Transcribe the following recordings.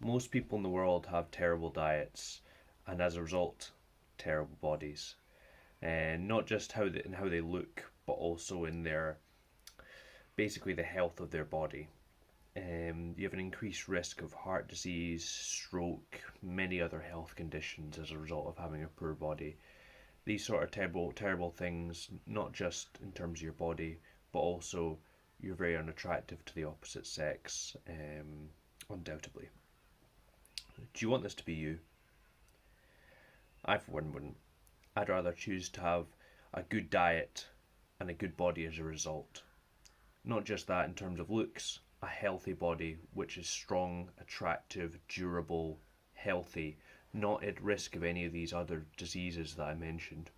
Most people in the world have terrible diets, and as a result, terrible bodies. And not just in how they look, but also in their basically the health of their body. You have an increased risk of heart disease, stroke, many other health conditions as a result of having a poor body. These sort of terrible things, not just in terms of your body, but also you're very unattractive to the opposite sex, undoubtedly. Do you want this to be you? I, for one, wouldn't. I'd rather choose to have a good diet and a good body as a result. Not just that in terms of looks, a healthy body which is strong, attractive, durable, healthy, not at risk of any of these other diseases that I mentioned.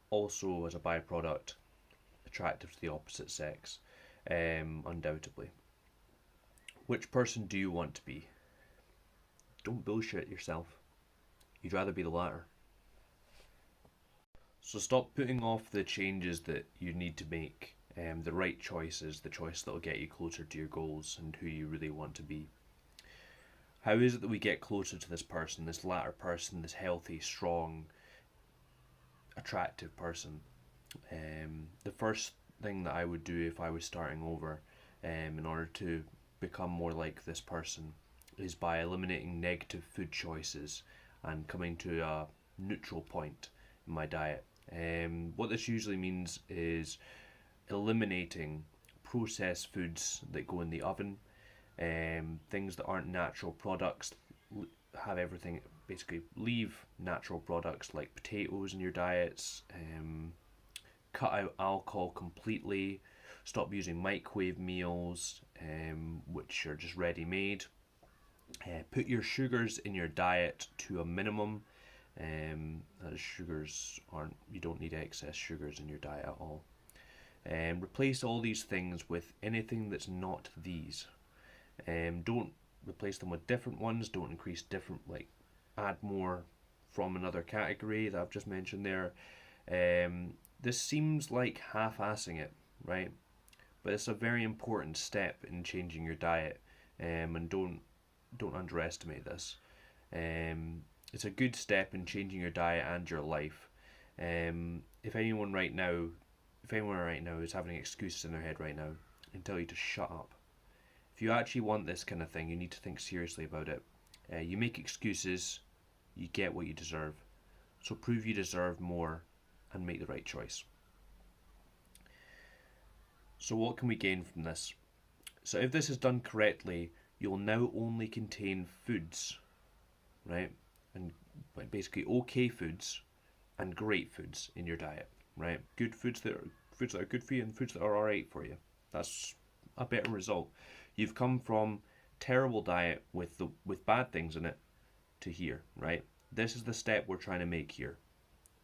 Also, as a byproduct, attractive to the opposite sex, undoubtedly. Which person do you want to be? Don't bullshit yourself. You'd rather be the latter. So stop putting off the changes that you need to make, the right choices, the choice that will get you closer to your goals and who you really want to be. How is it that we get closer to this person, this latter person, this healthy, strong, attractive person? The first thing that I would do if I was starting over, in order to become more like this person, is by eliminating negative food choices and coming to a neutral point in my diet. What this usually means is eliminating processed foods that go in the oven, things that aren't natural products. Have everything, basically leave natural products like potatoes in your diets, cut out alcohol completely, stop using microwave meals, which are just ready made. Put your sugars in your diet to a minimum. Sugars aren't, you don't need excess sugars in your diet at all. Replace all these things with anything that's not these. Don't replace them with different ones. Don't increase different, like add more from another category that I've just mentioned there. This seems like half-assing it, right? But it's a very important step in changing your diet, and don't underestimate this. It's a good step in changing your diet and your life. If anyone right now is having excuses in their head right now, I can tell you to shut up. If you actually want this kind of thing, you need to think seriously about it. You make excuses, you get what you deserve. So prove you deserve more and make the right choice. So what can we gain from this? So if this is done correctly, you'll now only contain foods, right? And basically okay foods and great foods in your diet, right? Good foods that are good for you and foods that are alright for you. That's a better result. You've come from terrible diet with bad things in it to here, right? This is the step we're trying to make here.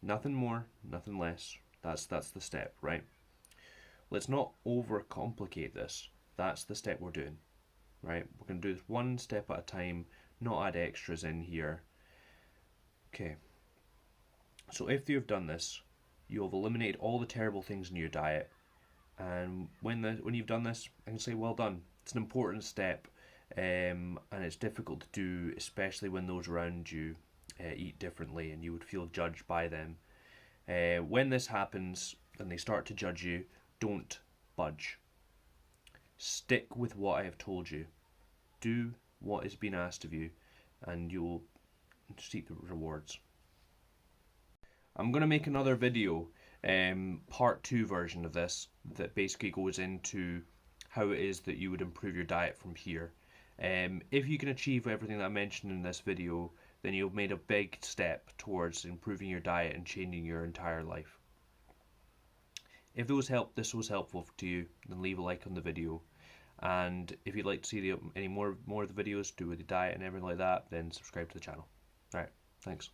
Nothing more, nothing less. That's the step, right? Let's not overcomplicate this. That's the step we're doing, right? We're going to do this one step at a time, not add extras in here. Okay. So if you've done this, you'll have eliminated all the terrible things in your diet. And when you've done this, I can say well done. It's an important step, and it's difficult to do, especially when those around you eat differently and you would feel judged by them. When this happens and they start to judge you, don't budge. Stick with what I have told you. Do what is being asked of you, and you'll seek the rewards. I'm going to make another video, part 2 version of this, that basically goes into how it is that you would improve your diet from here. If you can achieve everything that I mentioned in this video, then you've made a big step towards improving your diet and changing your entire life. If this was helpful to you, then leave a like on the video. And if you'd like to see any more of the videos to do with the diet and everything like that, then subscribe to the channel. Alright, thanks.